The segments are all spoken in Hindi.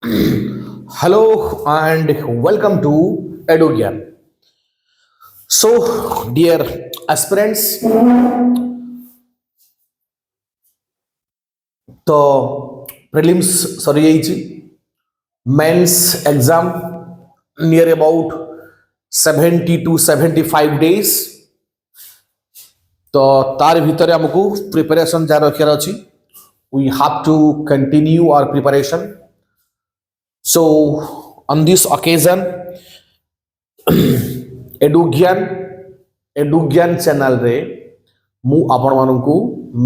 Hello and welcome to EduGyan. So, dear aspirants, तो prelims सरी जाइए mains exam near about 70 to 75 days तो तार भीतर हमको प्रिपरेशन जारी रखार अच्छी we have to continue our preparation so on this occasion Edugyan channel रे मु आपण मानकू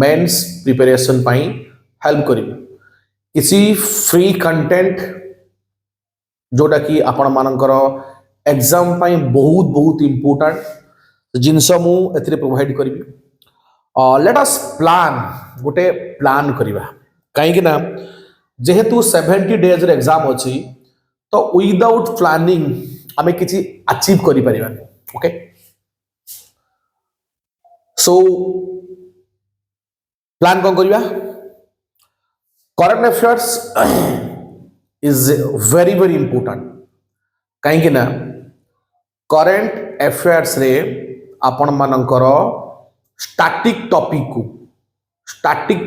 मेंस प्रिपरेशन पाई हेल्प करी किसी फ्री कंटेंट जोटा कि आपण मानकर एग्जाम पाई बहुत बहुत इंपोर्टेंट जिनस मु एथिरे प्रोवाइड करी लेट अस प्लान गोटे प्लान करिवा कहीं ना जेहेतु 70 डेज एग्जाम अच्छी तो विदाउट प्लानिंग आमे किसी अचीव करि परिबानी ओके सो प्लान कौन करिवा current affairs is very very important कहीं ना करंट अफेयर्स रे आपण मानकर स्टैटिक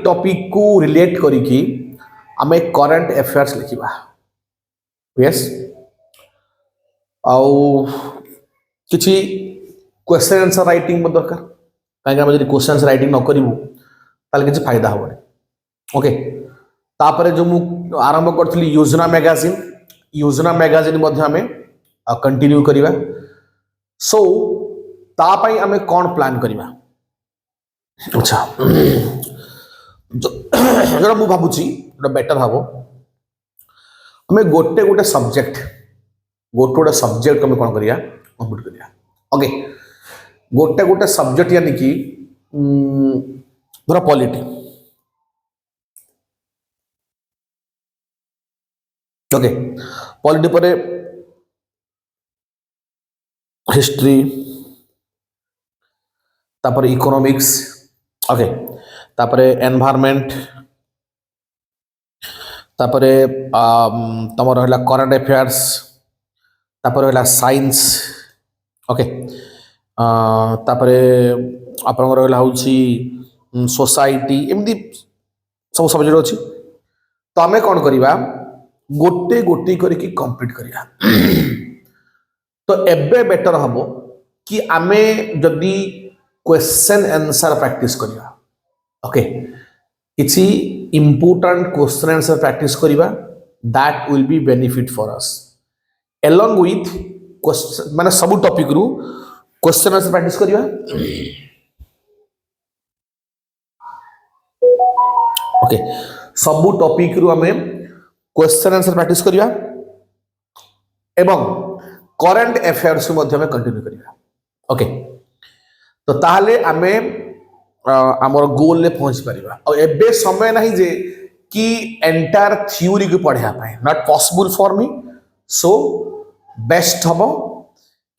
टॉपिक को रिलेट करिकी आमे करंट अफेयर्स लिखिबा यस आउ किछि क्वेश्चन आंसर राइटिंग दरकार कहीं आम जब क्वेश्चन राइटिंग न करूँ ताले किछि फायदा हेबनी ओके तापरे जो मु आरंभ करथली योजना मैगजीन मध्ये आमे कंटिन्यू करिवा सो ता पई आमे कोन प्लान करिवा अच्छा जो मु भाबुची जो बेटर हबो आमे गोटे सब्जेक्ट आमे कोन करिया कंप्लीट करिया ओके गोटे सब्जेक्ट यानी कि धर पॉलिटी ओके पॉलिटी पर हिस्ट्री तापर इकोनॉमिक्स ओके तापर एनवायरनमेंट तापर तमर रहला करंट अफेयर्स तापर रहला साइंस ओके तापर आपन रहला होची सोसाइटी एमदी सब सब्जेक्ट अछि तो आमे कोन करिवा गोटे करके कंप्लीट करिया तो एबे बेटर हबो कि आमे जदी क्वेश्चन आंसर प्रैक्टिस करिया ओके किछि इंपोर्टेंट क्वेश्चन आंसर प्रैक्टिस करिवा that will be benefit for us along with question माने सब टॉपिक रु क्वेश्चन आंसर प्रैक्टिस करिवा ओके सब टॉपिक रु हमें क्वेश्चन आंसर प्रैक्टिस करिवा एवं करंट अफेयर्स मध्ये हमें कंटिन्यू करिवा ओके तो ताहले आमे आमर गोल ले पहुंच परिबा और एबे समय नहीं जे कि एंटायर थ्योरी को पढ़ा पाए not possible for me so best हबो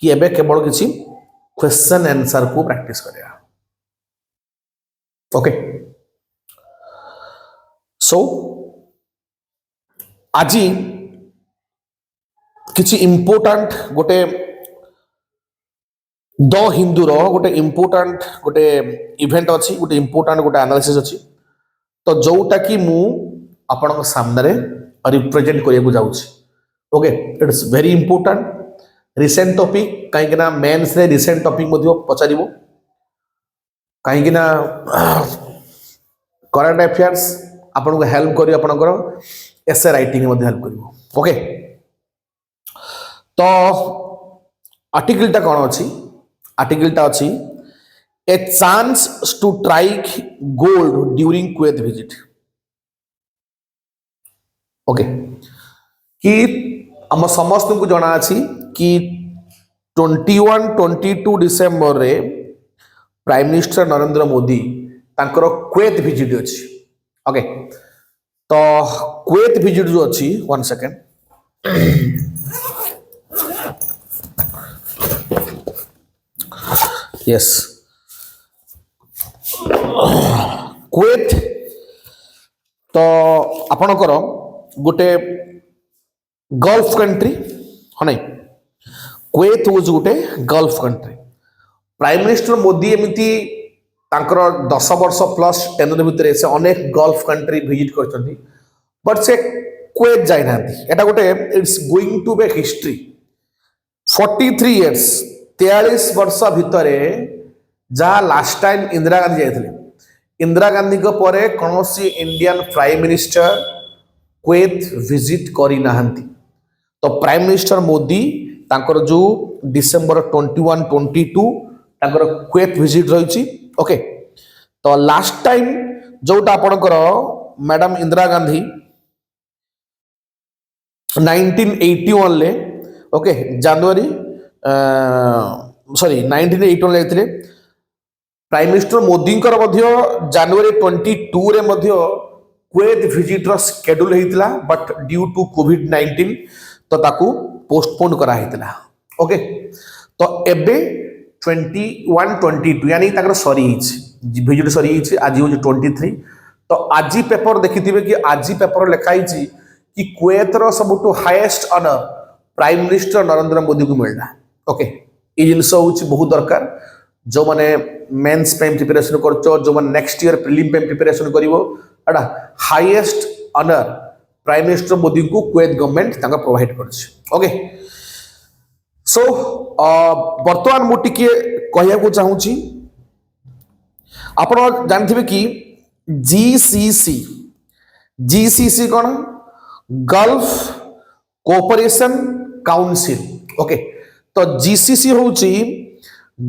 कि एबे केवल किछि क्वेश्चन आंसर को प्रैक्टिस करिया ओके सो आज किछि इंपोर्टेंट गोटे द हिंदू रो गोटे इंपोर्टेंट गोटे इवेंट अच्छी गोटे इंपोर्टेंट गोटे एनालिसिस अच्छी तो जोटा कि मु आपण सामने रिप्रेजेंट करिया जाउछि okay it's very important recent topic कहीं ना मेंस रे रिसेंट टॉपिक मध्ये पचारिबो कहीं ना करंट अफेयर्स आपण को हेल्प करियो आपनकर एसे राइटिंग मध्ये हेल्प करियो ओके तो आर्टिकल टा कोन अछि आर्टिकल टा अछि a chance to strike gold during Kuwait visit okay कि हम समस्त को जना अछि कि 21-22 डिसेंबर रे प्राइम मिनिस्टर नरेंद्र मोदी तांकर कुवैत विजिट अछि ओके तो कुवैत विजिट जो अछि 1 सेकंड यस कुवैत तो आपणकर गोटे गल्फ कंट्री हाँ नहीं कुवेत हूँ गोटे gulf country prime minister Modi एमती तांकर 10 वर्ष प्लस टेनर भितर से अनेक गल्फ कंट्री विजिट कर बट से कुवेत जाई ना एटा गोटे it's going to be history 43 years 43 वर्ष भितर जहाँ लास्ट टाइम इंदिरा गांधी जाते इंदिरा गांधी पर कौन सी Indian prime minister Kuwait visit करना तो प्राइम मिनिस्टर मोदी तांकर जो डिसेंबर 21 22 तांकर कुवेत विजिट रही ओके तो लास्ट टाइम जोटा आपणकर मैडम इंदिरा गांधी 1981 ले ओके जनवरी सॉरी 1981 ले जाते प्राइम मिनिस्टर मोदी जनवरी 22 रे मध्य कुवेत विजिट शेड्यूल होता बट ड्यू टू कोविड-19 तो ताकू पोस्टपोन करा होता ओके तो एबे 21-22 यानी ताकर सरी विजिट सरी आज हूँ 23 तो आज पेपर देखिथिबे कि आज पेपर लिखाई कि कुवेतर सबुठु highest honour prime minister Narendra Modi को मिलना ओके ये जिनस हूँ बहुत दरकार जो माने मेंस पे प्रिपरेशन करछो जो माने नेक्स्ट ईयर प्रीलिम पे प्रिपरेशन करिवो एटा highest honour prime minister Modi को कुवेत गवर्नमेंट तांका प्रोवाइड करछ ओके सो वर्तमान मु टिके कहया को चाहूची आपण जानथिबे कि जीसीसी कौन गल्फ कोऑपरेशन काउंसिल ओके तो जीसीसी होची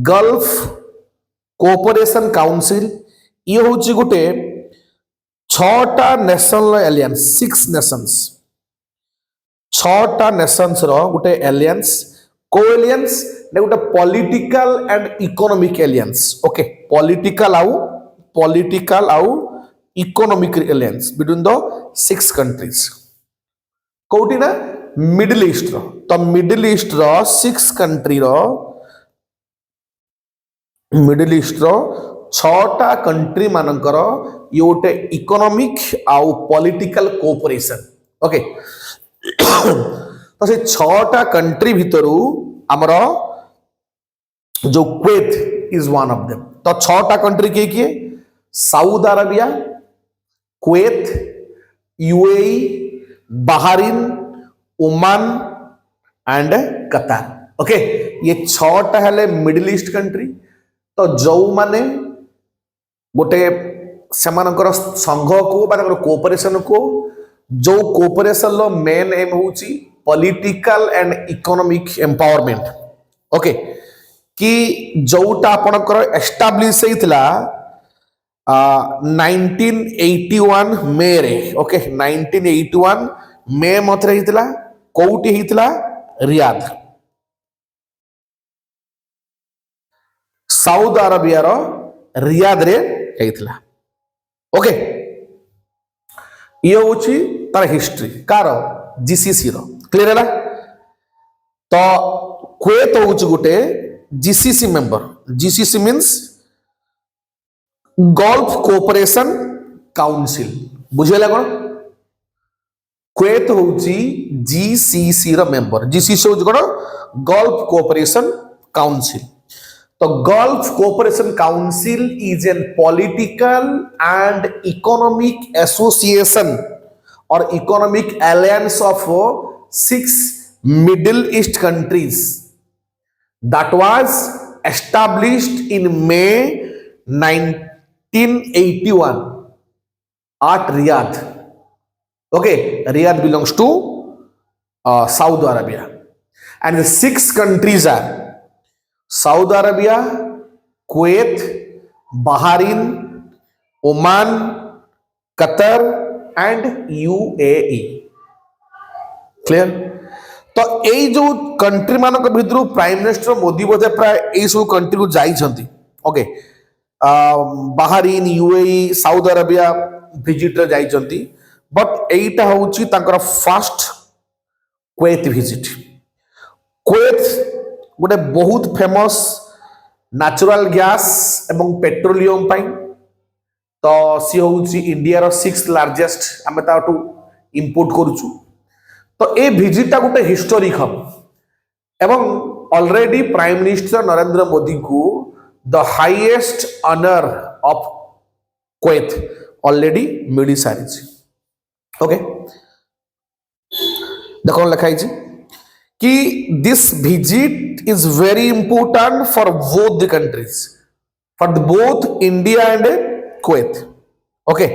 गल्फ कोऑपरेशन काउंसिल ये होची गोटे 6टा नेशनल एलियंस 6 नेशंस 6टा नेशंस रो गोटे एलियंस कोएलियंस ने गोटे political and economic alliance okay political आउ economic alliance between the 6 countries कोटी ना मिडिल ईस्ट रो तो मिडिल ईस्ट रो 6 कंट्री रो मिडिल ईस्ट रो 6टा कंट्री मानकर ये गोटे इकोनॉमिक आउ पॉलिटिकल कोऑपरेशन ओके तो से 6टा कंट्री भितरु हमर जो Kuwait is one of them तो 6टा कंट्री किए Saudi Arabia Kuwait UAE Bahrain Oman and कतार ओके ये 6टा हेले मिडिल ईस्ट कंट्री तो जो माने गोटे सेमानकर संघ को कोऑपरेशन को जो कोऑपरेशन लो मेन एम होची political and economic empowerment okay कि जोटा आपनकर एस्टाब्लिश होइतला 1981 मे रे ओके 1981 मे मथरे होइतला कोउटी होइतला रियाद सऊदी अरेबिया रो रियाद रे होइतला ओके ये होची तार हिस्ट्री कार जीसीसी रो क्लियर है तो कुवेत होची गोटे GCC member GCC means gulf cooperation council बुझेला कोन कुवेत होची जीसीसी रो मेंबर जीसीसी होची कोन गल्फ कोऑपरेशन काउंसिल तो gulf cooperation council is an political and economic association और economic alliance of 6 Middle East countries that was established in May 1981 at Riyadh. Okay, Riyadh belongs to Saudi Arabia, and the 6 countries are Saudi Arabia, Kuwait, Bahrain, Oman, Qatar and UAE. Clear तो यही जो कंट्री मान भर प्राइम मिनिस्टर मोदी बोधे प्राय यही सब कंट्री को जाइछंती okay Bahrain UAE Saudi Arabia visit रे जाइछंती बट एटा होची तांकर फर्स्ट कुवेत विजिट कुवेत गोटे बहुत फेमस नेचुरल गैस एवं पेट्रोलियम पाई तो सी हूँ इंडिया 6th लार्जेस्ट आम इंपोर्ट करुचु तो ए भिजिटा गोटे हिस्टोरिक हम एवं already prime minister Narendra Modi को the highest honour of Kuwait already मिल सारी। ओके देखो लिखाई कि this visit is very important for both the countries, for the both India and Kuwait. Okay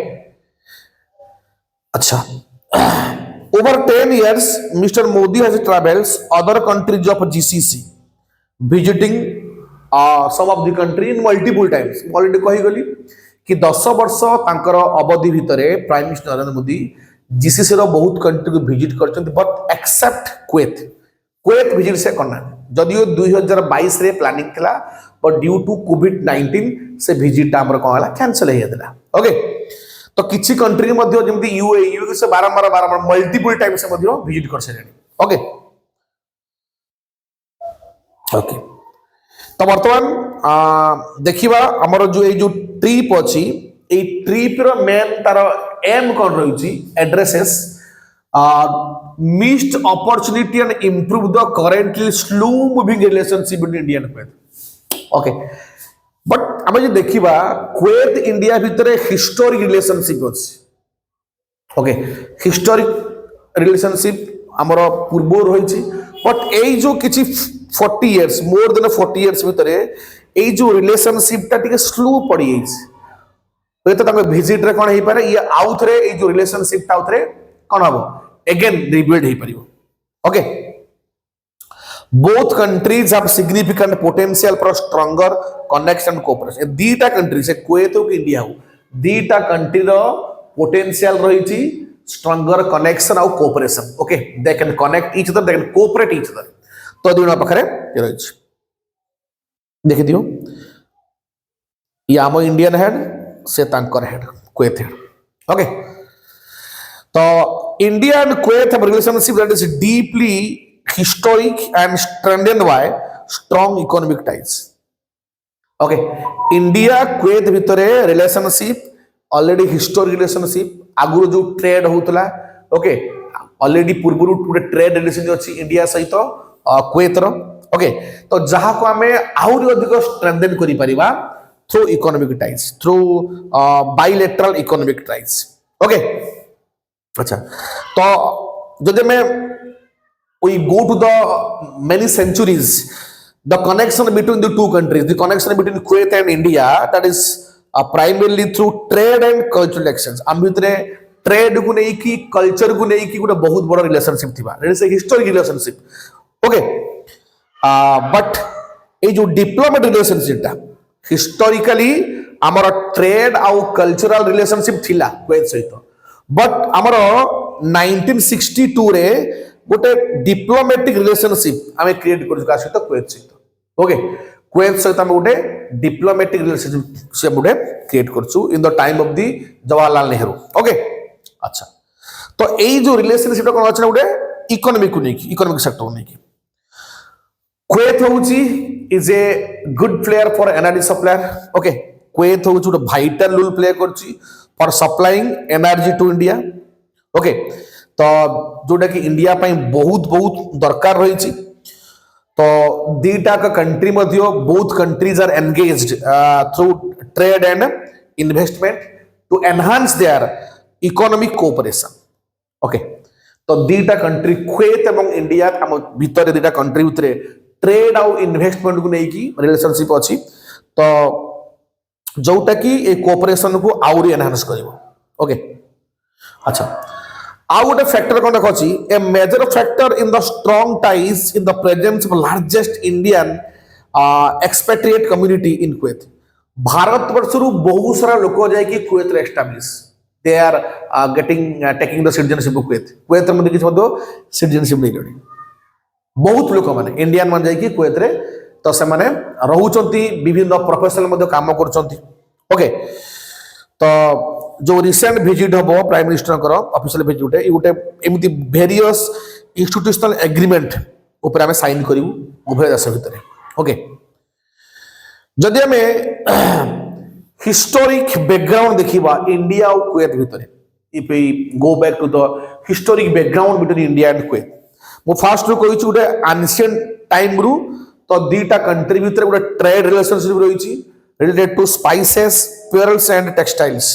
अच्छा over 10 years Mr. Modi has travels other countries of GCC visiting some of the country in multiple times। Already कही गली कि 10 वर्ष तांकर अवधि भितरे prime minister Narendra Modi GCC रो बहुत कंट्री को विजिट करछन्ति बट एक्सेप्ट क्वेत विजिट से करना जदियो 2022 रे प्लानिंग थिला बट ड्यू टू कोविड-19 से विजिट हमर कहला कैंसिल हे देला। ओके तो किछि कंट्री मध्ये जेमति यूएई से बारंबार मल्टीपल टाइम से मध्ये विजिट कर सरेनी। ओके ओके तो वर्तमान देखिबा हमर जो ट्रिप अछि ए ट्रिप रो मेन तार एम कोन रहिछि addresses missed opportunity and improve the currently slow moving relationship between India and Kuwait. Okay but आम जो देखा क्वेत इंडिया भितर हिस्टोरिक रिलेशनशिप अच्छी। ओके हिस्टोरिक रिलेशनशिप आमर पूर्व रही बट यही जो किसी 40 इयर्स मोर देन 40 इयर्स भितर यही जो रिलेशनशिप टा स्लो पड़ जाए तो भिजिट रे कौन हो पारे ये आउ थे ये जो रिलेशनशिप टा आउ थे कौन हम अगेन रिबिल्ड हो पार। Okay both countries have significant potential for stronger connection and cooperation। दीटा कंट्री से क्वेत हो कि इंडिया हो दीटा कंट्री रो पोटेंशियल रही स्ट्रंगर कनेक्शन और cooperation. Okay they can connect each other, they can cooperate each other. तो दुना पाखरे ये रही देखि दियो ये आम इंडियन हेड से तांकर हेड क्वेत हेड। ओके तो India and Kuwait have relationship that is deeply historic and strengthened by strong economic ties। Okay India Kuwait भितरे रिलेशनशिप ऑलरेडी हिस्टोरिक रिलेशनशिप आगुर जो ट्रेड होतला। ओके ऑलरेडी पूर्व ट्रेड रिलेशन अच्छी इंडिया सहित क्वेत रो। ओके तो जहाँ को आमे आउरी अधिक स्ट्रेंथन करि परिबा through economic ties, through bilateral economic ties. Okay अच्छा तो जदि मैं we go to the many centuries the connection between the two countries, the connection between Kuwait and India, that is primarily through trade and cultural exchange। हम भितरे ट्रेड को नहीं की कल्चर को नहीं की गोटे बहुत बड़ा रिलेशनशिप थिबा, it is a historic relationship. Okay but ए जो डिप्लोमेटिक रिलेशनशिप ता हिस्टोरिकली हमर ट्रेड आउ कल्चरल रिलेशनशिप थिला क्वेत सहित बट हमर 1962 रे गोटे डिप्लोमेटिक रिलेशनशिप आमे क्रिएट कर का सहित क्वेत सहित। ओके क्वेत सहित हम गोटे डिप्लोमेटिक रिलेशनशिप गोटे क्रिएट करछु in the time of the Jawaharlal Nehru. Okay अच्छा तो एई जो रिलेशनशिप कोन अछि गोटे इकोनॉमिक को नेकी, इकोनॉमिक सेक्टर को नेकी क्वेत होउची is a good player for energy supplier. Okay Kuwait होउची गोटे वाइटल रोल प्ले करछि for supplying energy to India. Okay तो जोटा कि इंडिया पाई बहुत बहुत दरकार रही तो दीटा का कंट्री मध्य both countries are engaged through trade and investment to enhance their economic cooperation. Okay तो दीटा कंट्री क्वेत एवं इंडिया हम भीतर दीटा कंट्री भितर ट्रेड आउ इन्वेस्टमेंट को लेकी रिलेशनशिप अछि तो जोटा कि ए कोऑपरेशन को आउरी एनहांस करिवो। ओके अच्छा आउ गोटे फैक्टर कौन देखो a major factor in the strong ties in the presence of largest Indian expatriate community in Kuwait. Bharat वर्षरु बहुत सारा लोक जाय कि क्वेत रे establish they are getting taking the citizenship of Kuwait. Kuwait रे मध्ये किछ मधो सिटीजनशिप नै लडी बहुत लोक माने इंडियन मान जाय कि क्वेत रे तो से माने रहउचंती विभिन्न प्रोफेशनल मध्ये काम करचंती। ओके तो जो रिसेंट विजिट हम प्राइम मिनिस्टर ऑफिशियल विजिट ये गोटे एमती वेरियस इंस्टीट्यूशनल एग्रीमेंट ऊपर आम साइन करूँ उभय देश भितर। ओके जदि आम हिस्टोरिक बैकग्राउंड देखा इंडिया और क्वेत भितर if we go back to the historic background between India and Kuwait. ମୁଁ ଫାଷ୍ଟ ରୁ କହିଛି ଗୋଟେ ancient time ରୁ ତ ଦିଟା कंट्री ଭିତରେ ଗୋଟେ trade relationship ରହିଛି related to spices, pearls and textiles.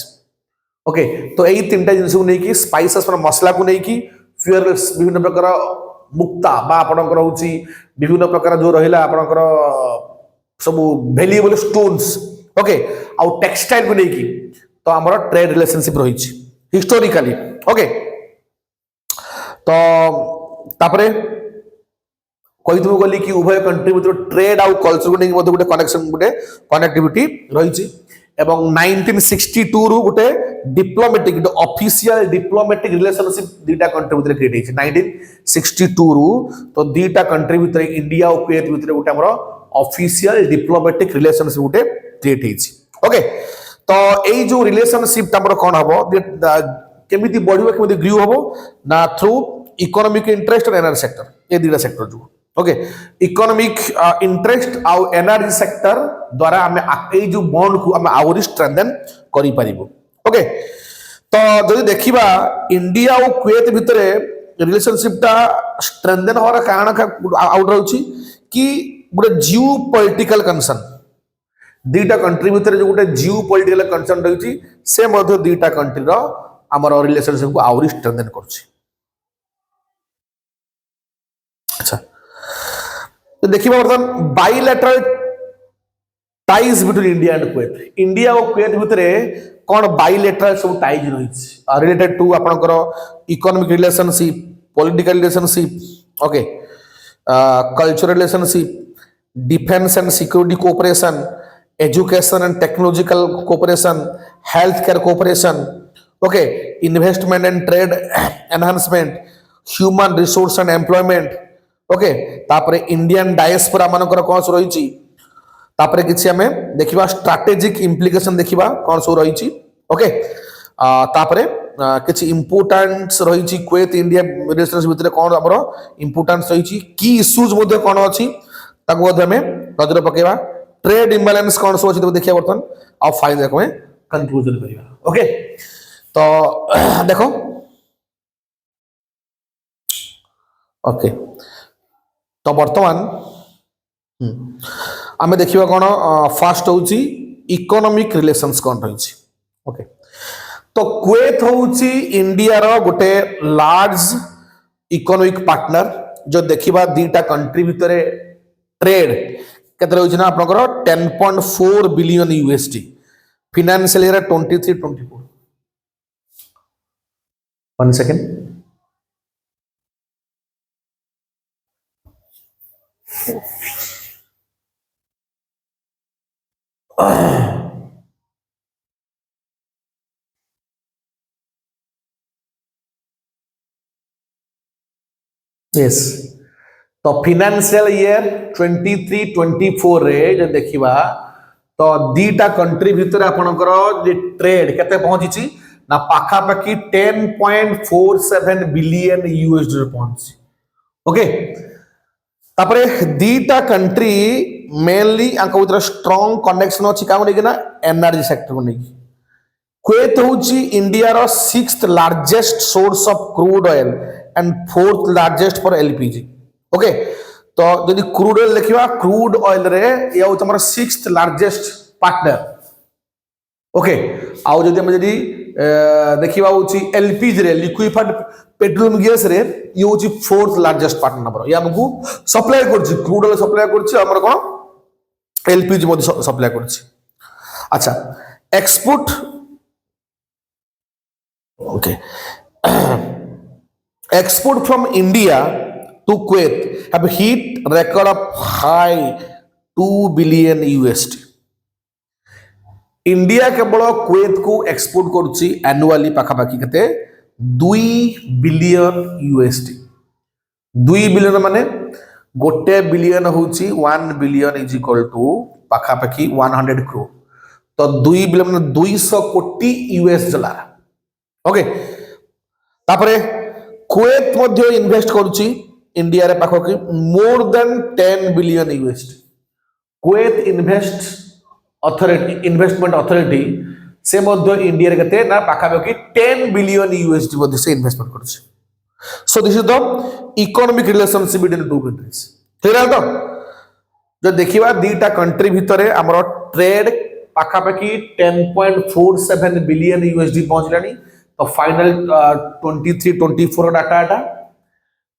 Okay तो यही तीन जिन को लेकिन स्पाइसेस मसला को लेकिन फ्यूअल्स विभिन्न प्रकार मुक्ता बा आपणकर हूँ विभिन्न प्रकार जो रहा आपणकर सब वैल्यूएबल स्टोन्स ओके आउ टेक्सटाइल को लेकिन तो आमर ट्रेड रिलेशनशिप रही हिस्टोरिकली ओके तो तापरे कही तुम गली कि उभय कंट्री मध्य ट्रेड आउ कल्चर को लेकिन गोटे कनेक्शन गोटे कनेक्टिविटी रही एवं 1962 रु गोटे डिप्लोमेटिक ऑफिशियल डिप्लोमेटिक रिलेशनशिप दीटा कंट्री भितर क्रिएट होइछि 1962 रु तो दीटा कंट्री भितर इंडिया और कुवैत भितर गोटे हमर ऑफिशियल डिप्लोमेटिक रिलेशनशिप गोटे क्रिएट होइछि ओके तो एई जो रिलेशनशिप हमर कोन हबो केमिति बढ़िबो केमिति ग्रो हबो ना थ्रू इकोनॉमिक इंटरेस्ट और एनर्जी सेक्टर ए दीटा सेक्टर जो ओके इकोनॉमिक इंटरेस्ट आउ एनर्जी सेक्टर द्वारा हमें जो बॉन्ड को हमें आउरी स्ट्रेंथन करि परिबो ओके तो जदि देखिबा इंडिया और कुवैत भितर रिलेशनशिप ता स्ट्रेंथन होर कारण आउट रहउछि कि गोटे जियो पॉलिटिकल कंसर्न दीटा कंट्री भितर जो गोटे जियो पॉलिटिकल कंसर्न रहउछि से मध्ये दीटा कंट्री रो हमर रिलेशनशिप को आउरी स्ट्रेंथन करछि अच्छा तो देखिए बर्तमान bilateral ties between India and Kuwait India और कुवैत भितर कौन बाइलेटरल सब टाइज रही रिलेटेड टू आपनकर economic relationship political relationship okay cultural relationship defence and security cooperation education and technological cooperation health care cooperation okay investment and trade enhancement human resource and employment okay तापरे इंडियन डायस्पोरा मानकर कौन सो रही तापरे किछि हमें देखिबा स्ट्रैटेजिक इंप्लिकेशन देखिबा कौन सो रही ओके तापरे किछि इंपोर्टेंस रही कुवैत इंडिया रिलेशनशिप भितर कौन हमरो इंपोर्टेंस रही की इश्यूज मध्ये कौन अछि ताको मध्ये हमें नजर पकेबा ट्रेड इंबैलेंस कौन सो अछि तो देखिया बर्तन आ फाइनल में कंक्लूजन करिबा ओके तो देखो ओके तो बर्तमान आम देखा कौन फास्ट हूँ इकोनॉमिक रिलेशंस कौन रही ओके तो कुवैत हूँ इंडिया रो गोटे लार्ज इकोनॉमिक पार्टनर जो देखा दीटा कंट्री भितर ट्रेड केते रही ना आपनकर 10.4 billion USD financial year 23-24 1 second yes तो फाइनेंशियल ईयर 23-24 रे जो देखिबा तो दीटा कंट्री भितर आपनकर जे ट्रेड केते पहुंची ना पाखा पाखी 10.47 बिलियन यूएसडी पहुंची ओके तापरे दीटा कंट्री मेनली आंका भीतर स्ट्रांग कनेक्शन अछि काम लेकिन एनर्जी सेक्टर को लेकिन कुवैत होची इंडिया रो 6th largest source of crude oil and 4th largest for LPG okay तो यदि क्रूड ऑयल देखिबा क्रूड ऑयल रे या होच हमर 6th लार्जेस्ट पार्टनर ओके आउ जदि हम जदि देखिबा होची एलपीजी रे लिक्विफाइड पेट्रोलियम गैस रे ये होची 4th लार्जेस्ट पार्टनर नंबर या हमकु सप्लाई करछि क्रूड ऑयल सप्लाई करछि हमर कोन एलपीजी मध्ये सप्लाई करछि अच्छा export okay export from India to Kuwait have hit record of high 2 billion USD India केवल कुवैत को एक्सपोर्ट करुछि एनुअली पाखापाखी केते 2 बिलियन यूएसडी 2 बिलियन माने गोटे बिलियन होछि 1 बिलियन इज इक्वल टू पाखापाखी 100 करोड़ तो 2 बिलियन माने 200 कोटी यूएस डॉलर ओके तापरे कुवैत मध्य इन्वेस्ट करुछि इंडिया रे पाखो कि more than 10 billion USD Kuwait investment authority से मध्य इंडिया रे केते ना पाखापाखि 10 बिलियन यूएसडी मध्य से इन्वेस्टमेंट करछि। So this is the economic relationship between two countries. Clear है तो जो देखिबा दीटा कंट्री भितरे हमरो ट्रेड पाखापाखि 10.47 बिलियन यूएसडी पहुंचलानी। तो फाइनल 23-24 डाटा एटा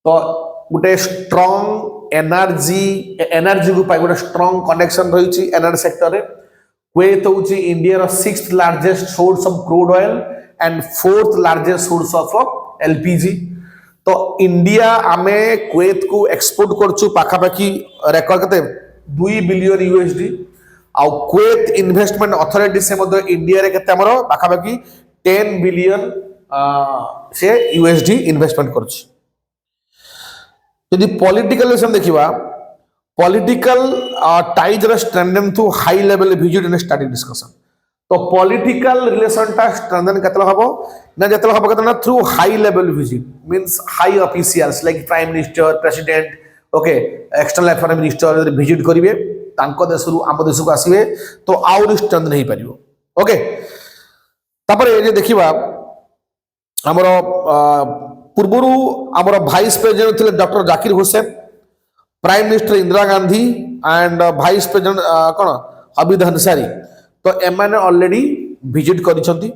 तो गोटे स्ट्रॉन्ग एनर्जी को पाई गोटे स्ट्रॉन्ग कनेक्शन रही एनर्जी सेक्टर रे। कुवैत होची इंडिया रो 6th largest source of crude oil and 4th largest source of LPG. तो इंडिया आमे कुवैत को एक्सपोर्ट करछु पाखापाखि रेकॉर्ड कते 2 बिलियन यूएसडी। आ कुवैत इन्वेस्टमेंट अथॉरिटी से मध्य इंडिया रे केते हमरो पाखापाखि 10 बिलियन से यूएसडी इन्वेस्टमेंट करछि। यदि पॉलिटिकल रिलेशन देखिबा पॉलिटिकल टाइज रे strengthen through high level visit in study discussion. तो पॉलिटिकल रिलेशन ता स्ट्रेंथन केतला हबो ना जेतला हबो केतना through high level visit means high officials like prime minister president okay external affair minister visit करिवे तांको देशरु आम देश को आसीबे तो आउर स्ट्रेंथन हे परिबो। ओके तापर ए जे देखिबा हमरो पूर्वरु हमरो वाइस प्रेसिडेंट थे doctor Zakir Hussain prime minister Indira Gandhi and vice president कौन हमीद अंसारी। तो एमाने ऑलरेडी विजिट करिसंती।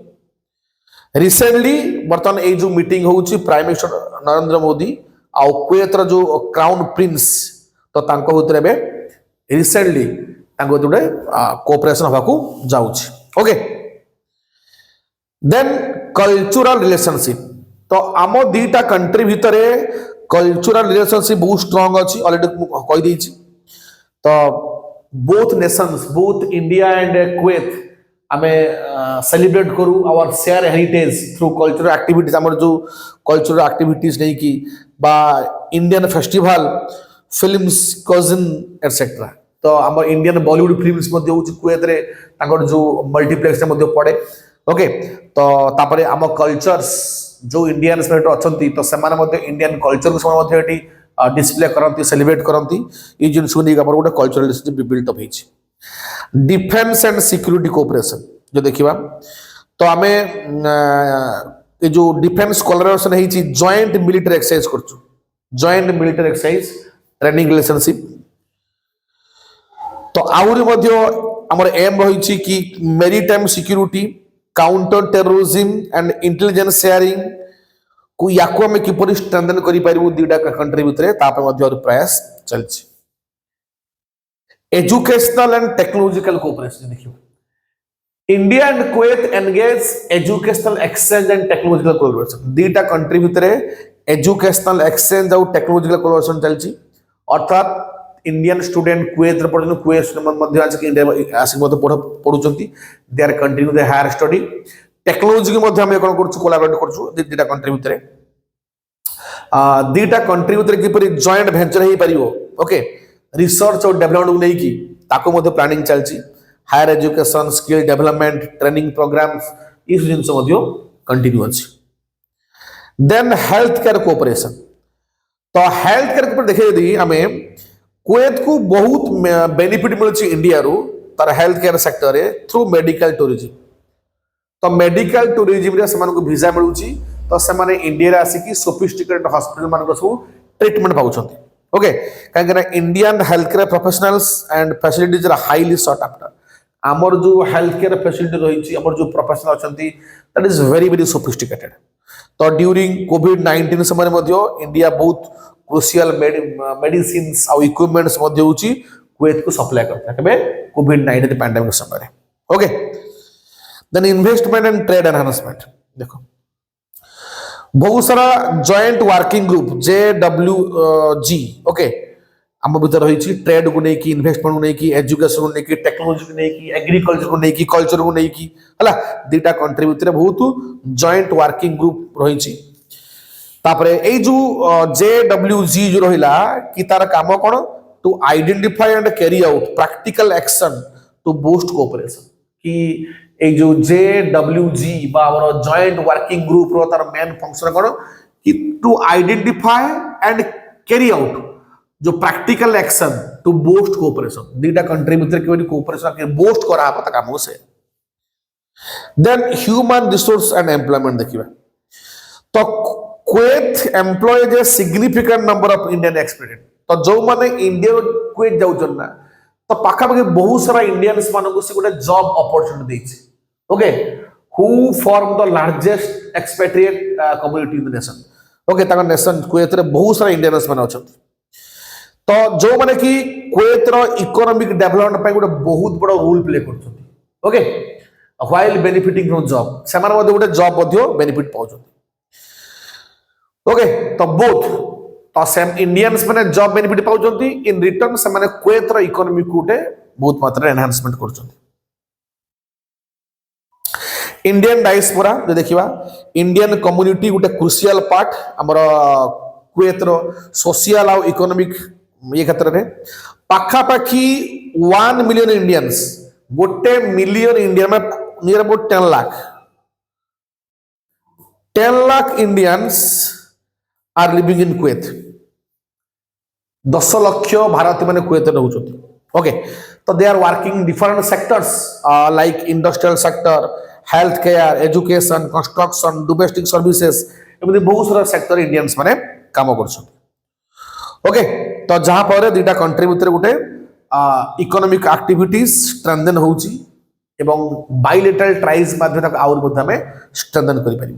रिसेंटली बर्तमान ए जो मीटिंग होउची प्राइम मिनिस्टर नरेंद्र मोदी आ कुवैत रो जो क्राउन प्रिंस तो तांको उतरे बे रिसेंटली तांको उतरे कोऑपरेशन हबाकू जाउची। Okay then cultural relationship. तो आम दीटा कंट्री भितरे कल्चरल रिलेशनशिप बहुत स्ट्रांग अच्छी ऑलरेडी कही देछि। तो both nations both India and Kuwait आमे सेलिब्रेट करू our shared heritage through cultural activities. हमर जो कल्चरल एक्टिविटीज नहीं की बा Indian festival films cuisine etcetera. तो हमर इंडियन बॉलीवुड फिल्म्स मध्ये होछि कुवैत रे तांकर जो मल्टीप्लेक्स मध्ये पड़े। ओके तो तापरे आम कल्चर्स जो इंडियन स्पिरिट अच्छी तो सेमाने मध्ये इंडियन कल्चर को डिस्प्ले करती सेलिब्रेट करती ये जिन गोटे कल्चरल रिलेशनशिप बिल्ट अप होइछि। डिफेंस एंड सिक्योरिटी कोऑपरेशन जो देखिबा तो आमे ये जो डिफेंस कोलैबोरेशन होइछि जॉइंट मिलिटरी एक्सरसाइज करछु joint military exercise training relationship. तो आउरी मध्ये हमर एम रहिछि कि maritime security counter terrorism and intelligence sharing को याको में किपरि स्ट्रेंथन करि पारिबो दीटा कंट्री भितरे तापे मध्ये और प्रयास चलछि। एजुकेशनल एंड टेक्नोलॉजिकल कोऑपरेशन देखियो India and Kuwait engage educational exchange and technological cooperation. दीटा कंट्री भितरे एजुकेशनल एक्सचेंज और टेक्नोलॉजिकल कोऑपरेशन चलछि। अर्थात इंडियन स्टूडेंट कुवैत पढ़न कुवैत मध्ये आज इंडिया आसी मध्ये पढुचंती they are continue the higher study. Technology के मध्ये हम कोन करछु कोलैबोरेट करछु दीटा कंट्री भितरे। दीटा कंट्री भितरे किपरि जॉइंट वेंचर हे परियो ओके रिसर्च और डेवलपमेंट नै की ताको मध्ये प्लानिंग चलछि। Higher education skill development training programs इस जिंस मध्ये कंटिन्यू अछि। Then health care cooperation. तो हेल्थ केयर को देखे यदि हमें कुवैत को बहुत बेनिफिट मिलछि इंडिया रो तार हेल्थ केयर सेक्टर रे थ्रू मेडिकल टूरिज्म। तो मेडिकल टूरिज्म रे समान को वीजा मिलुछि तो समान इंडिया रे आसी की सोफिस्टिकेटेड हॉस्पिटल मान को सब ट्रीटमेंट पाउछंती। ओके काहे ना Indian health care professionals and facilities are highly sought after. हमर जो हेल्थ केयर फैसिलिटी रहिछि हमर जो प्रोफेशनल अछंती that is very very sophisticated. तो ड्यूरिंग कोविड-19 समय मध्ये इंडिया बहुत क्रुशियल मेडिसिन्स और इक्विपमेंट्स मध्ये होची कुवैत को सप्लाई करता है कोविड-19 पैंडेमिक समय। Okay then investment and trade enhancement. देखो बहुत सारा joint working group JWG okay आम भीतर रही ट्रेड को लेकिन इन्वेस्टमेंट को लेकिन एजुकेशन को लेकिन टेक्नोलॉजी को लेकिन एग्रीकल्चर को लेकिन कल्चर को लेकिन है दीटा कंट्री भितर बहुत जॉइंट वर्किंग ग्रुप रही। तापरे ए जो JWG जो रहिला कि तार काम कोन to identify and carry out practical action to boost cooperation. कि ए जो JWG बा हमर जॉइंट वर्किंग ग्रुप रो तार मेन फंक्शन कोन कि to identify and carry out जो practical action to boost cooperation. दीटा कंट्री भितर के कोऑपरेशन के बूस्ट करा पता काम से। Then human resource and employment देखिए। तो Kuwait employs a significant number of Indian expatriate. तो जो माने इंडिया क्वेत जाउछन ना, तो पाखापाखि बहुत सारा इंडियंस मानक से गोटे जॉब अपॉर्चुनिटी देछि। Okay, who form the largest expatriate community in the nation. Okay, ताका नेशन क्वेत रे बहुत सारा इंडियंस माने अछथि। तो जो माने कि क्वेत रो इकोनॉमिक डेवलपमेंट पे गोटे बहुत बड़ रोल प्ले करछथि। Okay, while benefiting from job, से माने गोटे जॉब मध्य बेनिफिट पाउछथि। ओके, तो बोथ तो सेम इंडियंस माने जॉब बेनिफिट पाउछथि, इन रिटर्न से माने क्वेत रो इकोनॉमी को गोटे बहुत मात्रा एनहांसमेंट करछथि। इंडियन डायस्पोरा जो देखिबा, इंडियन कम्युनिटी गोटे क्रुशियल पार्ट हमर क्वेत रो सोशल और इकोनॉमिक ये क्षेत्र में पाखापाखी 1 मिलियन इंडियंस, गोटे मिलियन इंडियन में near about 10 lakh Indians are living in Kuwait. 10 lakh भारतीय माने क्वेत रहउछथि। ओके, तो they are working different sectors like industrial sector, health care, education, construction, domestic services, एमि बहुत सारा सेक्टर इंडियंस माने काम करछथि। ओके, तो जहां पर दुटा कंट्री भितर गोटे इकोनॉमिक एक्टिविटीज स्ट्रेंथन होउची एवं बायलैटरल ट्राइज माध्यम आउर मध्ये हमें स्ट्रेंथन करि पारि।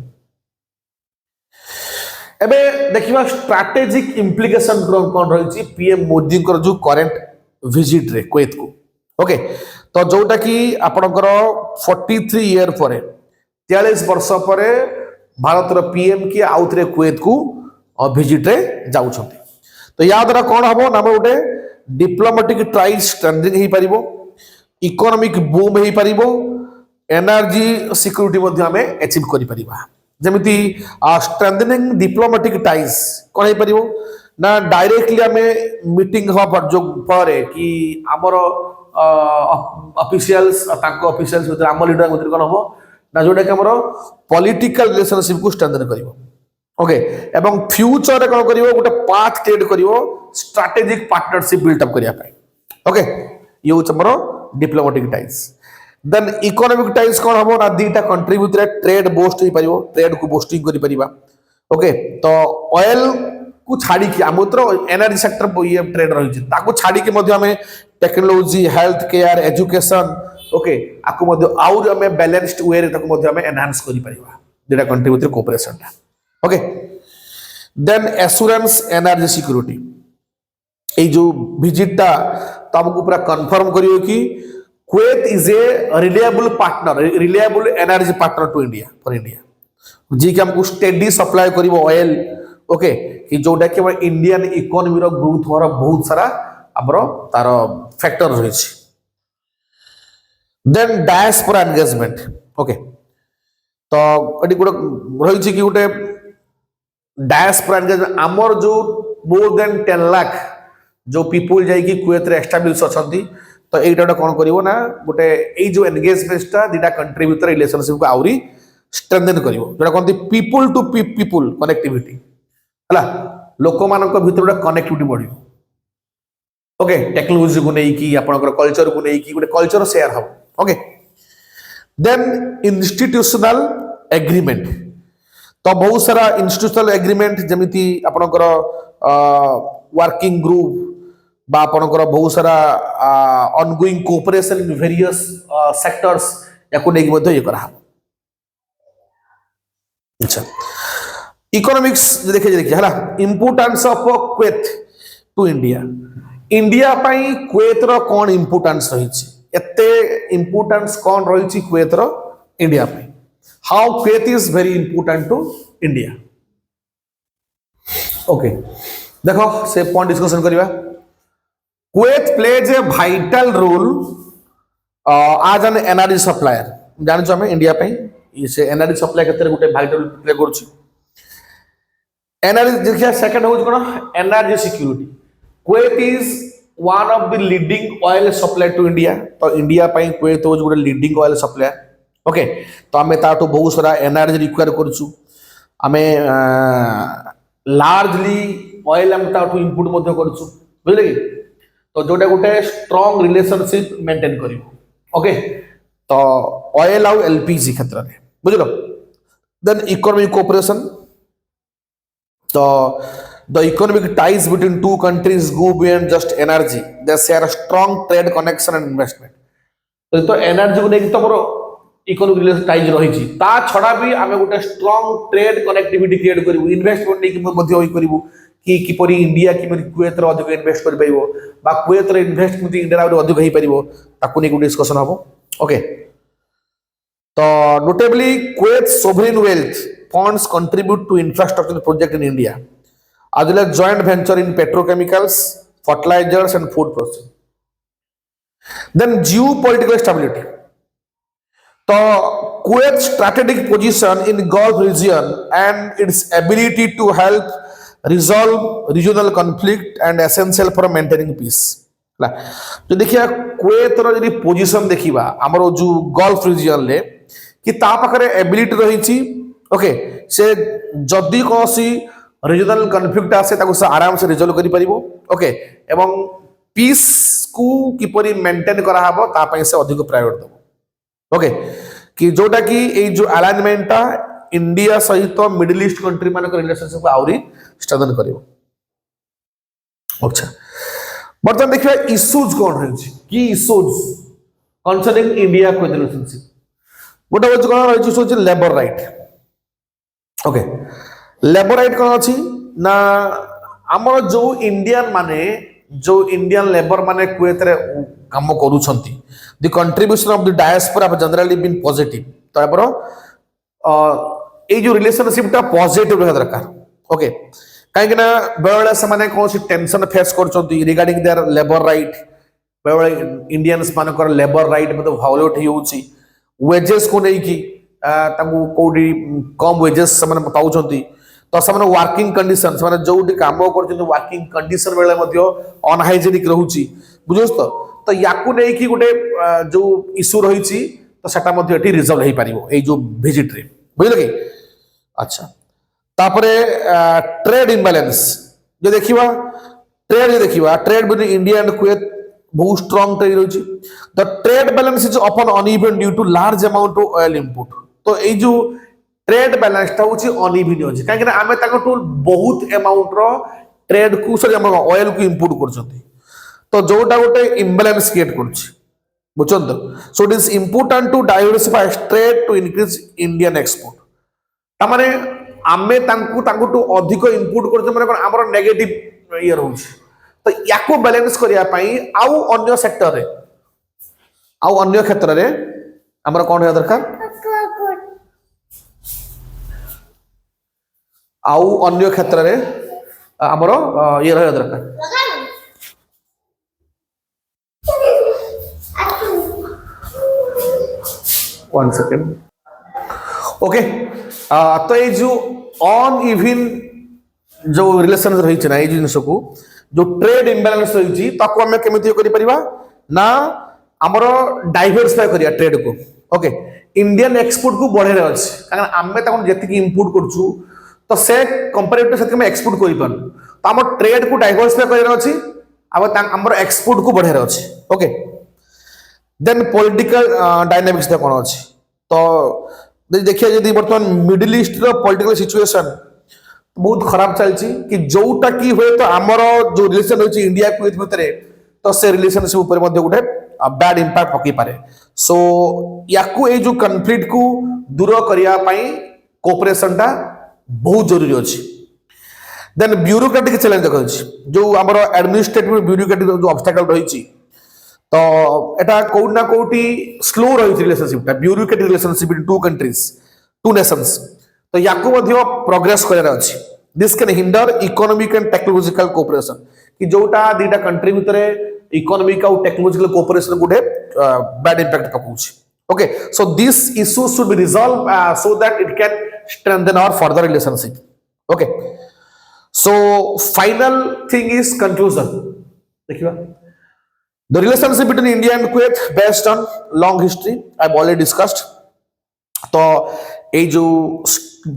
एबे देखिबा स्ट्रैटेजिक इंप्लिकेशन कोन रहिची पीएम मोदी कर जो करंट विजिट रे क्वेत को। ओके, तो जोटा कि आपनकर 43 ईयर पर 43 वर्ष पर भारत रो पीएम की आउतरे क्वेत को विजिट रे जाउछथि। तो या द्वारा कौन हम ना गोटे डिप्लोमेटिक ट्राइज स्ट्रेंथनिंग हो पारिबो, इकोनॉमिक बूम हो पारिबो, एनर्जी सिक्योरिटी मध्ये हमें अचीव करि परिबा। जेमिति स्ट्रेंथनिंग डिप्लोमेटिक टाइज कौन हो पारिबो ना डायरेक्टली हमें मीटिंग हो पर जो परे कि हमर ऑफिशियल्स ताको ऑफिशियल्स उधर हम लीडर उधर कौन हो ना जोटा कि हमर पॉलिटिकल रिलेशनशिप को स्ट्रेंथन करिवो। ओके, एवं फ्यूचर रे कौन करिवो गोटे पाथ क्रिएट करिवो स्ट्रैटेजिक पार्टनरशिप बिल्ट अप करिया पाए। ओके, ये होछ हमरो diplomatic ties. Then economic ties कौन हमो ना दीटा कंट्री भितर ट्रेड बूस्ट हो परिवो, ट्रेड को बूस्टिंग करि परिबा। ओके, तो ऑयल को छाड़ी कि आमुत्र एनर्जी सेक्टर ये ट्रेड रही ताको छाड़ी के मध्य हमें technology, health care, education, okay आको मध्य आउर हमें बैलेंस्ड वे रे ताको मध्य हमें एनहांस करि परिबा दीटा कंट्री भितर कोऑपरेशन ता। Okay, then assurance energy security, ये जो विजिट ता तो हमको पूरा कंफर्म करियो कि Kuwait is a reliable partner, reliable energy partner to India, for India जी कि हमको स्टेडी सप्लाई करिवो ऑयल। ओके, कि जोटा कि हमर इंडियन इकोनॉमी रो ग्रोथ होरा बहुत सारा हमरो तार फैक्टर रही छी। Then diaspora engagement. ओके, तो एटी गुड रही छी कि गोटे डायस्पोरा एंगेजमेंट आमर जो मोर देन 10 लाख जो पीपुल जाई कि क्वेत रे एस्टैब्लिश अछंती। तो एटा कोन करिवो ना गोटे ए जो एंगेजमेंटटा दीटा कंट्री भितर रिलेशनशिप को आउरी स्ट्रेंथन करिवो, जोटा कोनती पीपुल टू पीपुल कनेक्टिविटी हला, लोक मानक भितर गोटे कनेक्टिविटी बढ़ियो। ओके, टेक्नोलॉजी को नै कि आपनकर कल्चर को नै कि गोटे कल्चर शेयर हो। ओके, देन इंस्टीट्यूशनल एग्रीमेंट, तो बहुत सारा इंस्टीट्यूशनल एग्रीमेंट जमिति आपनकर वर्किंग ग्रुप बा आपनकर बहुत सारा ongoing cooperation in various sectors याको नै कि ये करा। अच्छा, इकोनॉमिक्स देखिए हला, importance of Kuwait to India. India पाई क्वेत रो कोन इंपोर्टेंस रही छी, एते इंपोर्टेंस कोन रही छी क्वेत रो इंडिया पाई, how Kuwait is very important to India. Okay, देखो से पॉइंट डिस्कशन करिवा। Kuwait plays a vital role as an energy supplier. जानि छ हमें इंडिया पाई से एनर्जी सप्लाई क्षेत्र गोटे वाइटल रोल प्ले करछि। एनर्जी देखिया सेकंड हो कोन energy security. Kuwait is one of the leading oil supply to India. तो इंडिया पाई क्वेत हो गोटे लीडिंग ऑयल सप्लायर। ओके, तो आमे ताटो बहुत सारा एनर्जी रिक्वायर करछु, आमे लार्जली ऑयल हम ताटो इनपुट मध्य करछु, बुझले कि। तो जोटा गोटे स्ट्रांग रिलेशनशिप मेंटेन करिवो। ओके, तो ऑयल आउ एलपीजी क्षेत्र में बुझल। देन इकोनॉमिक कोऑपरेशन, तो the economic ties between two countries go beyond just energy, they share a strong trade connection and investment। तो एनर्जी को लेकिन तमरो इकोनॉमिक रिलेशन टाइज रही ता छड़ा भी आमे गोटे स्ट्रांग ट्रेड कनेक्टिविटी क्रिएट करिवु, इन्वेस्टमेंट नै कि मध्ये होई करिवु कि किपरि इंडिया किपरि कुवैत रो अधिक इन्वेस्ट कर पाइबो बा कुवैत रो इन्वेस्टमेंट इंडिया रो अधिक होई परिबो ताकू नै डिस्कशन हबो। ओके, तो notably Kuwait sovereign wealth funds contribute to infrastructure project in India as well as joint venture in petrochemicals, fertilizers and food processing। Then geopolitical stability, तो Kuwait strategic position in Gulf region and its ability to help resolve regional conflict and essential for maintaining peace। जो देखिए कुवैत रो यदि पोजीशन देखिबा हमरो जो गल्फ रीजन ले कि ता पाखरे एबिलिटी रहिछि। ओके, से जदी कोसी रीजनल कन्फ्लिक्ट आसे ताको से आराम से रिजल्व करि परिबो। ओके, एवं पीस को किपरि मेंटेन करा हबो ता पय से अधिक प्रायोरिटी दबो। ओके, कि जोटा कि ए जो अलाइनमेंट इंडिया सहित मिडिल ईस्ट कंट्री मान रिलेशनशिप को आउरी स्ट्रेंथन करिवो। अच्छा, बर्तन देखिए इश्यूज कौन रही कि इश्यूज कंसर्निंग इंडिया को रिलेशनशिप गोटे हूँ कौन रही labour right. Okay, labour right कौन अच्छी ना आमर जो इंडियन माने जो इंडियन लेबर माने कुवैत रे काम करूछंती the contribution of the diaspora generally been positive. तो एपर ए जो रिलेशनशिप ता पॉजिटिव रह दरकार। ओके, कहीं ना बेले से माने कौन सी टेंशन फेस करछंती रिगार्डिंग देयर लेबर राइट, बेले इंडियंस मानकर लेबर राइट मतलब वायोलेट होउची, वेजेस को नहीं कि ताकू कोडी कम वेजेस से माने पाउछंती, तो से वर्किंग कंडीशन से जो काम कर वर्किंग कंडीशन बेले अनहाइजेनिक रोचे बुझे। तो याकू नहीं कि गोटे जो इश्यू रही तो सेटा रिजल्व हो पार जो विजिट रे बुझे कि। अच्छा, तापरे ट्रेड इम्बालांस जो देखा trade between India and Kuwait बहुत स्ट्रांग ट्रेड रही। The trade balance is often uneven due to large amount of oil input. तो ये जो ट्रेड बैलेंस टा होची अनइवन होची काहे कि आमे ताको टू बहुत अमाउंट रो ट्रेड को सॉरी हम ऑयल को इंपोर्ट करछथि, तो जोटा गोटे इम्बैलेंस क्रिएट करछि बुझछन। तो so it is important to diversify trade to increase Indian export. ता माने आमे तांकु टू अधिक इंपोर्ट करछ माने कोन हमर नेगेटिव ईयर होछि। तो याको बैलेंस करिया पई आउ अन्य सेक्टर रे आउ अन्य क्षेत्र रे हमर कोन हे दरकार आउ अन्य क्षेत्र रे हमर ये रह दरकार। One second. ओके, तो ये जो ऑन इवन जो रिलेशन रही ना ये जिनस को जो ट्रेड इम्बैलेंस रही ताको हमें केमिति करि परिबा ना हमर डाइवर्सिफाई करिया ट्रेड को। ओके, इंडियन एक्सपोर्ट को बढ़े रह अछि कारण आमे ताको जेति इंपोर्ट करछु तो से कंपैरेटिव से में एक्सपोर्ट करि पान तो हमर ट्रेड को डाइवर्सिफाई करि रह अछि अब हमर एक्सपोर्ट को बढ़े रह अछि। ओके, देन पॉलिटिकल डायनामिक्स कोन अछि तो देखिए यदि वर्तमान मिडिल ईस्ट रो पॉलिटिकल सिचुएशन बहुत खराब चलछि कि जोटा की हुए तो हमर जो रिलेशन होछि इंडिया को भितरे तो से रिलेशनशिप ऊपर मध्ये गुटे बैड इंपैक्ट पकई पारे। सो याकू ए जो कॉन्फ्लिक्ट को दूर करिया पई कोऑपरेशन टा बहुत जरूरी अछि। देन ब्यूरोक्रेटिक चैलेंज देखै जो हमर एडमिनिस्ट्रेटिव ब्यूरोक्रेटिक जो ऑब्स्टेकल रही तो एटा कोड ना कोटी स्लो रही रिलेशनशिप टा bureaucratic relationship in two countries two nations तो याकू मध्ये प्रोग्रेस करे अछि। This can hinder economic and technological cooperation कि जोटा दीटा कंट्री भितरे इकोनॉमिक और टेक्नोलॉजिकल कोऑपरेशन गुडे बैड इंपैक्ट पकाउछि। Okay, so this issue should be resolve so that it can strengthen our further relationship. Okay, so final thing is conclusion. देखिए the relationship between India and Kuwait based on long history I've already discussed। तो ये जो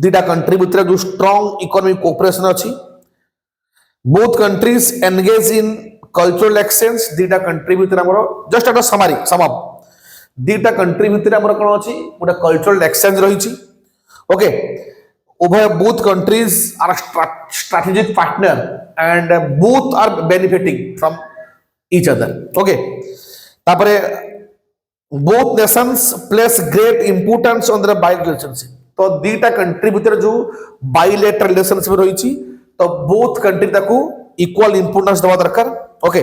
दीटा कंट्री भितर जो स्ट्रांग इकोनॉमिक कोऑपरेशन अछि both countries engage in cultural exchange। दीटा कंट्री भितर हमरो जस्ट एटा समरी सम अप दीटा कंट्री भितर आमर कौन अच्छी गोटे कल्चरल एक्सचेंज रही। ओके, उभय both countries are strategic partner and both are benefiting from each other. Okay, तापरे both nations place great importance on the bilateral relationship. तो दीटा कंट्री भितर जो बाइलेटरल रिलेशनशिप रही तो बोथ कंट्री ताकू इक्वल इंपोर्टेंस देवा दरकार। ओके,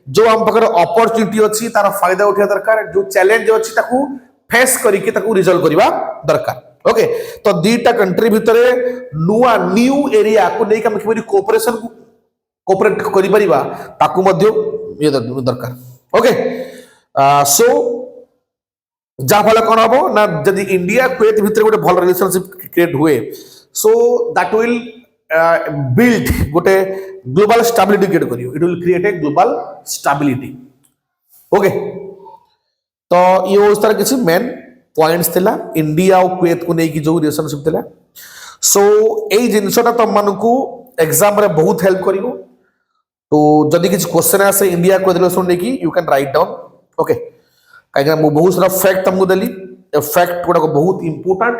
जो हम पाखर अपॉर्चुनिटी अच्छी तार फायदा उठा दरकार, जो चैलेंज अच्छी ताकू फेस करके ताकू रिजॉल्व करबा दरकार। ओके, तो दीटा कंट्री भितर नुआ न्यू एरिया को लेके हम किबरी कोऑपरेशन को कोऑपरेट करि परिबा ताकू मध्य ये दरकार। ओके, सो जाफल कौन हम ना जदि इंडिया कुवैत भितर गोटे भल रिलेशनशिप क्रिएट हुए सो दैट विल बिल्ड गोटे ग्लोबल स्टेबिलिटी क्रिएट करियो, it will create a global stability. Okay, तो ये उस तरह किसी मेन पॉइंट्स थिला इंडिया और कुवैत को लेकिन जो रिलेशनशिप थिला। सो एई जिनसटा तुम मानकू एग्जाम रे बहुत हेल्प करियो। तो जदि किसी क्वेश्चन आसे इंडिया कुवैत रिलेशन लेकी you can write down. Okay, कहीं मु बहुत सारा फैक्ट तुमको देली, फैक्ट गुड़ा बहुत इंपोर्टेंट।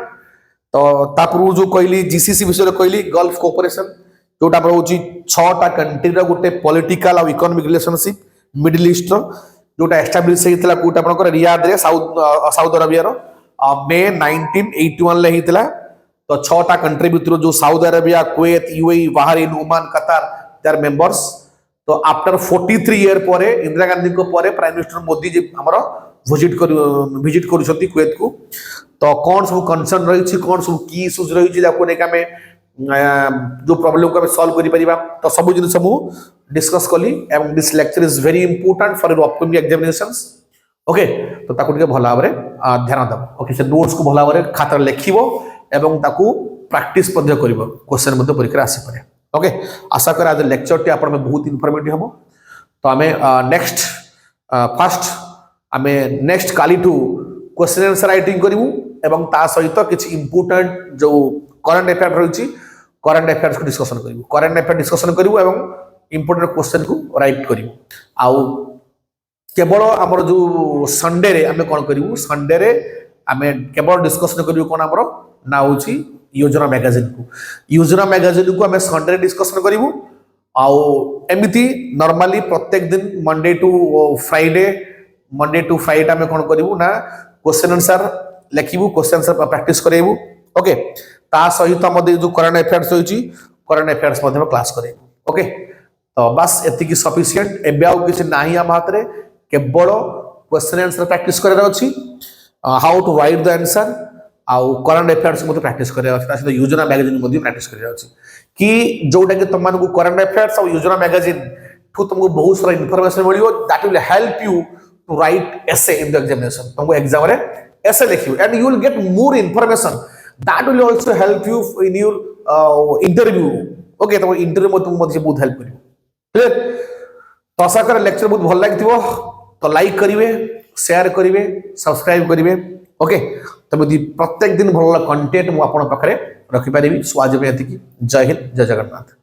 तो तापर जो कहली जीसीसी विषय कहली गल्फ कोऑपरेशन जोटा हम रोची 6टा कंट्री रा गोटे पॉलिटिकल और इकोनॉमिक रिलेशनशिप मिडिल ईस्ट रो जोटा एस्टैब्लिश हेतला कोटा आपनकर रियाद रे साउथ अरेबिया रो मे 1981 ले हेतला। तो 6टा कंट्री भितर जो south Arabia, Kuwait, UAE, Bahrain, Oman, कतार दे आर मेंबर्स। तो आफ्टर 43 ईयर पर इंदिरा गांधी को पर प्राइम मिनिस्टर मोदी जी हमरो विजिट करुछंती कुवैत को। तो कौन सब कंसर्न रही, कौन सब की इश्यूज रही जो प्रॉब्लम को सॉल्व करि परिबा, तो सब जिन मु डिस्कस कली एवं this lecture is very important for your upcoming examinations. Okay, तो ताकू टिके भला भाबरे ध्यान दब। ओके, से नोट्स को भला भाबरे खाता लिखिबो एवं ताकू प्रैक्टिस मध्ये करिवो, क्वेश्चन मध्ये परीक्षा आसी पारे। ओके, आशा कर आज लेक्चर टी आपण में बहुत इंफॉर्मेटिव हबो। तो हमें नेक्स्ट फर्स्ट आमे नेक्स्ट काली टू क्वेश्चन आंसर राइटिंग करिवु एवं ता सहित किछि इंपोर्टेंट जो करंट अफेयर रही करंट अफेयर्स को डिस्कशन करिवु, करंट अफेयर डिस्कशन करिवु एवं इंपोर्टेंट क्वेश्चन को राइट करिवु। आउ केवल हमर जो संडे रे आमे कोन करिवु, संडे रे आमे केवल डिस्कशन करिवु कोन हमर ना होछि योजना मैगजीन को। योजना मैगजीन को आमे संडे डिस्कशन करिवु। आउ एमिति नॉर्मली प्रत्येक दिन मंडे टू फ्राइडे आमे कोन करिवु ना क्वेश्चन आंसर लिखिबु, क्वेश्चन आंसर प्रैक्टिस करेबु। ओके, ता सहित मधे जो करंट अफेयर्स होइछि करंट अफेयर्स मधे क्लास करेबु। ओके, तो बस एतिकी सफिशिएंट। एबे आउ किछि नाही हम हाथ रे, केवल क्वेश्चन आंसर प्रैक्टिस करे अछि, how to write the answer आउ करंट अफेयर्स मधे प्रैक्टिस करे अछि, ता सहित योजना मैगजीन मधे प्रैक्टिस करे अछि कि जोटा कि तुम मानकू करंट अफेयर्स और योजना मैगजीन ठू तुमको बहुत सारा इंफॉर्मेशन मिलियो that will help you to write essay in the examination. तुमको एग्जाम रे एसे लिखियो and you will get more information that will also help you in your interview. Okay, तो इंटरव्यू में तुम मधे बहुत हेल्प करियो। क्लियर? तो आशा कर लेक्चर बहुत भल लागिथिबो। तो लाइक करिवे, शेयर करिवे, सब्सक्राइब करिवे। ओके, तो यदि प्रत्येक दिन भल कंटेंट मु आपन पाखरे रखि पारिबी। सो आज में एतिकी। जय हिंद, जय जगन्नाथ।